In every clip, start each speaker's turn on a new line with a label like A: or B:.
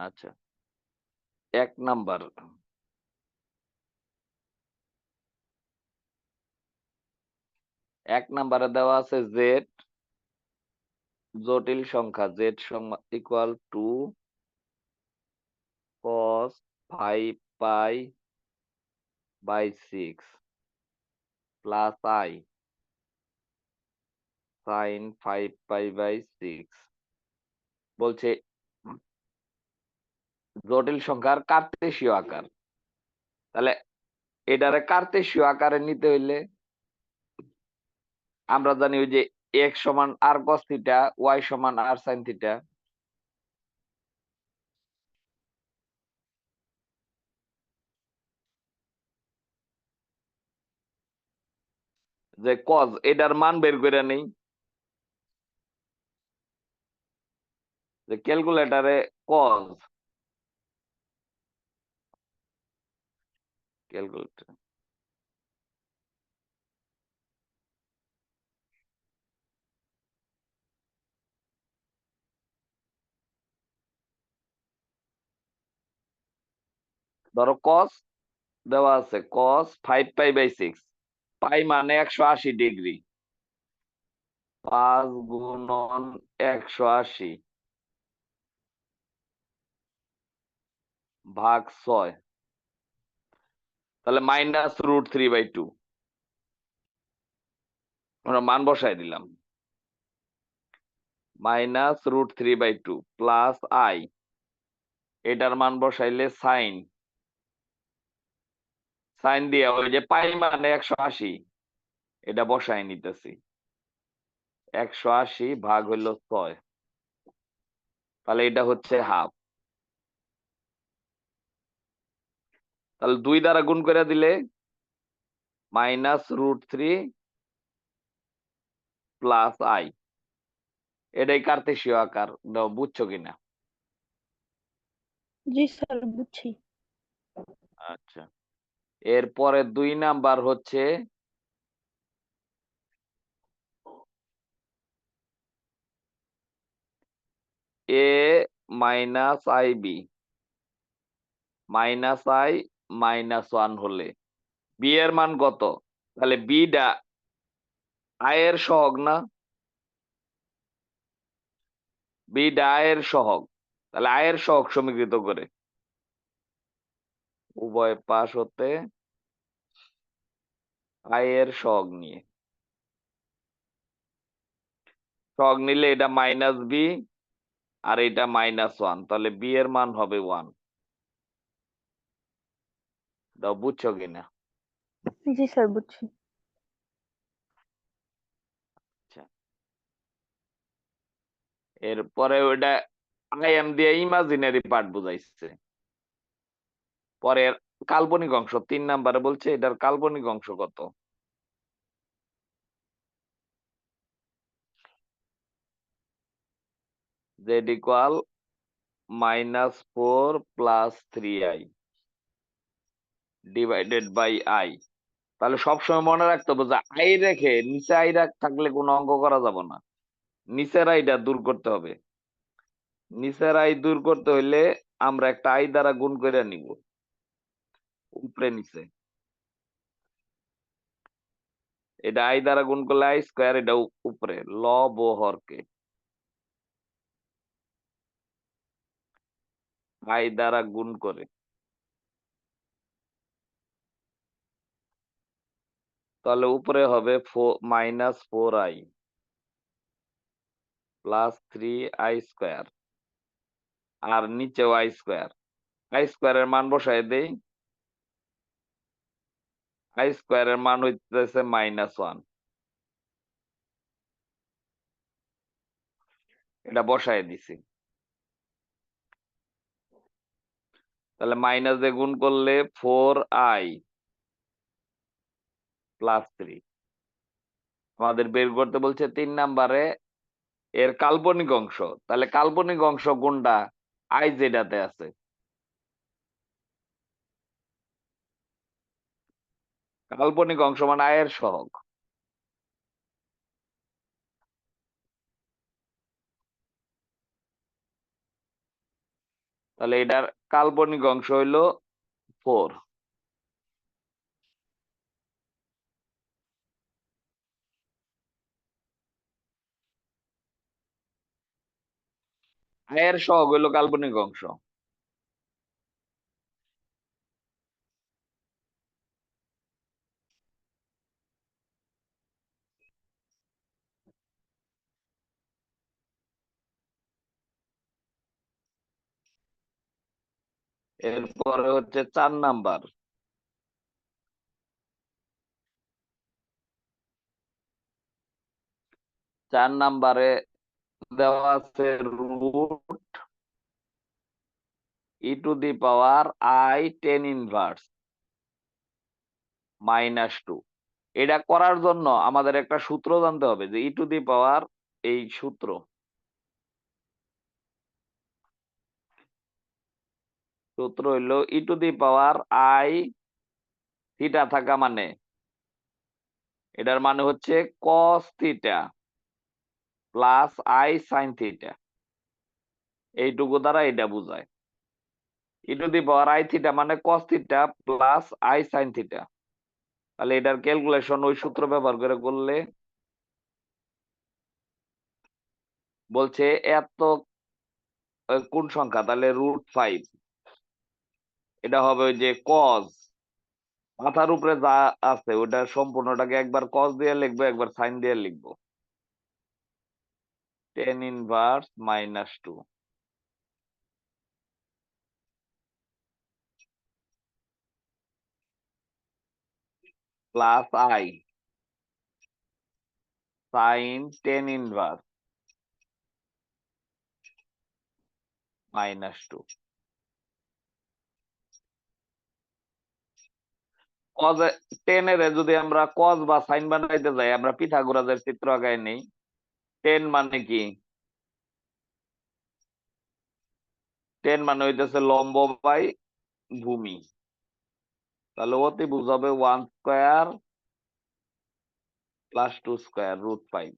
A: আচ্ছা, 1 নাম্বার। 1 নাম্বারে দেওয়া আছে z জটিল সংখ্যা z equal to cos 5 pi by 6 plus i sin 5 pi by 6 বলছে জটিল সংখ্যার কার্তেশীয় আকার। তাহলে এটারে কার্তেশীয় আকারে নিতে হইলে আমরা জানি ওই যে x সমান r cos থিটা, y সমান r sin থিটা। যে cos এটার মান বের করে নেই, যে ক্যালকুলেটরে cos ক্যালকুলেটর ধরো cos দেওয়া আছে cos 5 পাই বাই 6, পাই মানে 180 ডিগ্রি, 5 গুণন 180 ভাগ 6, তাহলে মাইনাস রুট 3/2। আমরা মান বসাই দিলাম, মাইনাস রুট 3/2 প্লাস i, এটার মান বসাইলে সাইন, সাইন দিয়ে ওই যে পাই মানে 180 এটা বসাই নিতেছি, 180 ভাগ হইলো 6, তাহলে এটা হচ্ছে হাফ। তাহলে 2 দ্বারা গুণ করে দিলে মাইনাস রুট 3 প্লাস i, এটাই কার্তেশীয় আকার। বুঝছো কিনা?
B: জি স্যার, বুঝছি।
A: আচ্ছা, এরপরে 2 নাম্বার হচ্ছে a minus ib minus i minus 1 হলে b এর মান কত? তাহলে b টা i এর সহগ না, b টা i এর সহগ, তাহলে i এর সহগ সমীকৃত করে উভয় পাশ হতে i এর সহগ নিয়ে, সহগ নিলে এটা মাইনাস b আর এটা মাইনাস 1, তাহলে b এর মান হবে 1। দাও, বুঝছো কিনা?
B: জি স্যার, বুঝছি।
A: আচ্ছা, এরপরে ওইটা আই এম দিয়ে ইমাজিনারি পার্ট বুঝাইছে। পরের কাল্পনিক অংশ 3 নাম্বারে বলছে এটার কাল্পনিক অংশ কত? Z equal -4 plus 3i divided by i। তাহলে সবসময় মনে রাখতে হবে যে আই রেখে নিচে আই থাকলে কোনো অঙ্ক করা যাবে না, নিচের আইটা দূর করতে হবে। নিচের আই দূর করতে হইলে আমরা একটা আই দ্বারা গুণ করে নিব উপরে নিচে, এটা আই দ্বারা গুণ করলে আই স্কয়ার, এটা উপরে লব ও হরকে আই দ্বারা গুণ করে, তাহলে উপরে হবে -4i প্লাস 3i স্কয়ার, আর নিচেও আই স্কয়ার। আই স্কয়ারের মান বসায় দেই, আই স্কয়ারের মান হইতেছে -1, এটা বসায় দিছি। তাহলে মাইনাস দিয়ে গুণ করলে 4i প্লাস 3, আমাদের বের করতে বলছে 3 নাম্বারে এর কাল্পনিক অংশ। তাহলে কাল্পনিক অংশ কোনটা? আই যেটাতে আছে, কাল্পনিক অংশ মানে আয়ের সহগ। তাহলে এটার কাল্পনিক অংশ হইলো 4। এর সহগ হইলো কাল্পনিক অংশ। এরপরে হচ্ছে 4 নাম্বার। 4 নাম্বারে দেওয়া আছে রুট e⁻i tan−1 -2। এটা করার জন্য আমাদের একটা সূত্র জানতে হবে, যে e⁻, এই সূত্র হইলো e⁻i থিটা থাকা মানে, এটার মানে হচ্ছে cos theta plus i sin theta. এইটুকু দ্বারা এটা বোঝায়। e⁻i থিটা মানে cos theta plus i sin theta. তাহলে এটার ক্যালকুলেশন ওই সূত্র ব্যবহার করে করলে বলছে এত কোন সংখ্যা, তাহলে √5। এটা হবে ওই যে cos, মাথার উপরে যা আছে ওটা সম্পূর্ণটাকে একবার cos দিয়ে লিখবো, একবার sin দিয়ে লিখবো। tan−1 -2 plus i sin tan−1 -2। cos tan এর যদি আমরা cos বা sin বানাইতে যাই, আমরা পিথাগোরাসের চিত্র আঁকায় নেই। tan মানে কি? tan মানে হইতেছে লম্ব বাই ভূমি। তাহলে অতি বুঝাবে 1² প্লাস 2² √5।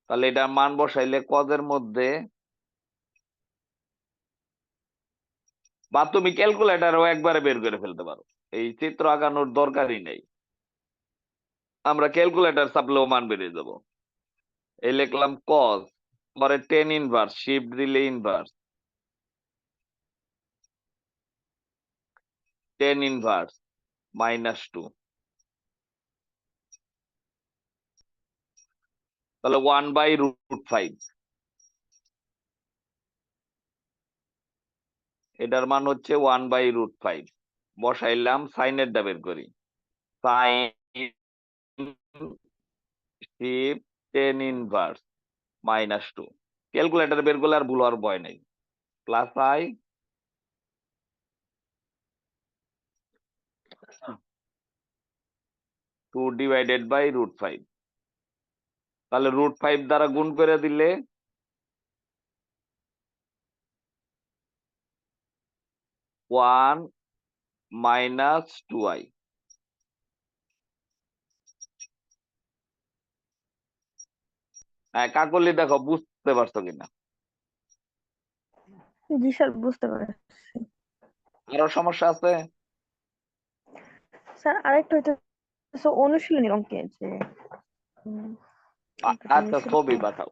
A: তাহলে এটা মান বসাইলে cos এর মধ্যে, বা তুমি ক্যালকুলেটারও একবারে বের করে ফেলতে পারো, এই চিত্র আঁকানোর দরকারই নেই। আমরা ক্যালকুলেটর চাপলেও মান বেরিয়ে যাবো। এই লিখলাম cos, পরে tan−1, শিফট দিলে ইনভার্স, tan−1 -2। তাহলে 1/√5। এটার মান হচ্ছে 1/√5। বসাইলাম, সাইনেরটা বের করি। Sign shift tan−1 -2। ক্যালকুলেটর বের করলে আর ভুল হওয়ার ভয় নেই। Plus i 2/√5। তাহলে √5 দ্বারা গুণ করে দিলে 1 -2i। হ্যাঁ কাকলি, দেখো বুঝতে পারছো কিনা।
B: জি স্যার, বুঝতে পারছি।
A: আরো সমস্যা আছে?
B: স্যার আরেকটা হইতেছে অনুশীলনী অঙ্কে যে একটা
A: আচ্ছা,
B: ছিল।
A: ছবি পাঠাও।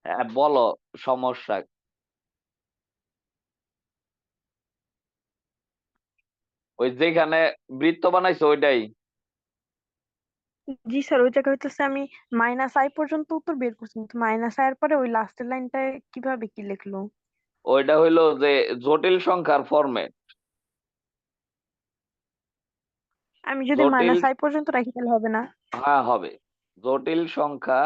A: হ্যাঁ, বলো সমস্যা। ওই যেখানে বৃত্ত বানাইছো ওইটাই।
B: জি স্যার, ওই জায়গায় হইতেছে আমি -i পর্যন্ত উত্তর বের করছি, কিন্তু -i এর পরে ওই লাস্টের লাইনটা কিভাবে কি লিখলো?
A: ওইটা হইলো যে জটিল সংখ্যার ফরম্যাট।
B: আমি যদি
A: জটিল,
B: -i পর্যন্ত রাখি তাহলে হবে না?
A: হ্যাঁ হবে। জটিল সংখ্যা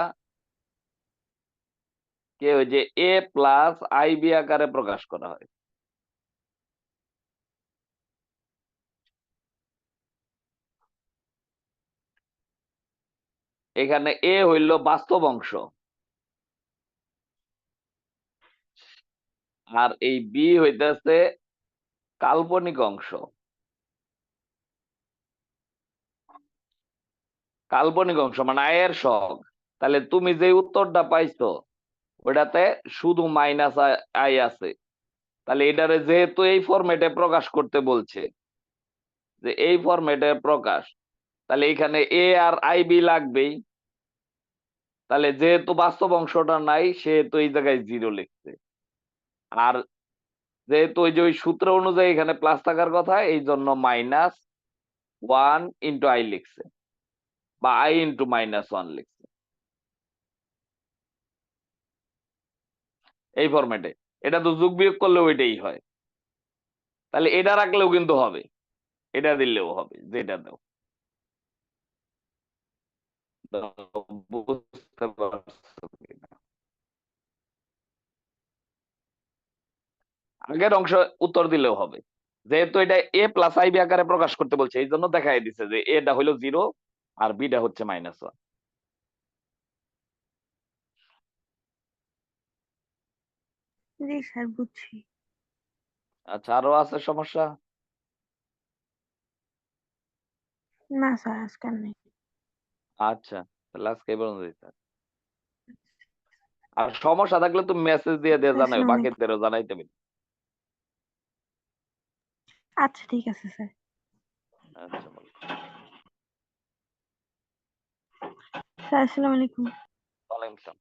A: কে ওই যে a+ib আকারে প্রকাশ করা হয়। এখানে এ হইল বাস্তব অংশ, আর এই বি হইতেছে কাল্পনিক অংশ। কাল্পনিক অংশ মানে আয়ের সহগ। তাহলে তুমি যে উত্তরটা পাইছো ওটাতে শুধু -i আছে। তাহলে এটারে যেহেতু এই ফরম্যাটে প্রকাশ করতে বলছে, যে এই ফরম্যাটে প্রকাশ, তাহলে এখানে এ আর আইবি লাগবেই। তাহলে যেহেতু বাস্তব অংশটা নাই সেহেতু এই জায়গায় 0 লিখছে। আর যেহেতু ওই যে ওই সূত্র অনুযায়ী এখানে প্লাস থাকার কথা, এই জন্য -1 × i লিখছে, বা i × -1 লিখছে এই ফরম্যাটে। এটা তো যোগ বিয়োগ করলে ওইটাই হয়। তাহলে এটা রাখলেও কিন্তু হবে, এটা দিলেও হবে, যেটা দাও। বুঝতে পারছো কিনা? আগের অংশ উত্তর দিলেও হবে, যেহেতু এটা a+ib আকারে প্রকাশ করতে বলছে, এই জন্য দেখাই দিচ্ছে যে এটা হলো 0 আর বিটা হচ্ছে -1।
B: জি স্যার, বুঝছি।
A: আচ্ছা, আরো আছে সমস্যা?
B: না স্যার, আজকাল নেই।
A: আচ্ছা, তাহলে আজকে এই পর্যন্তই থাক। আর সমস্যা থাকলে তুমি মেসেজ দিয়ে দিয়ে জানাও,
B: আসসালামু আলাইকুম।
A: বাকিদেরও জানাইতে পারি।
B: আচ্ছা, ঠিক আছে স্যার।
A: আচ্ছা বলো।
B: স্যার, আসসালামু আলাইকুম।
A: ওয়ালাইকুম আসসালাম।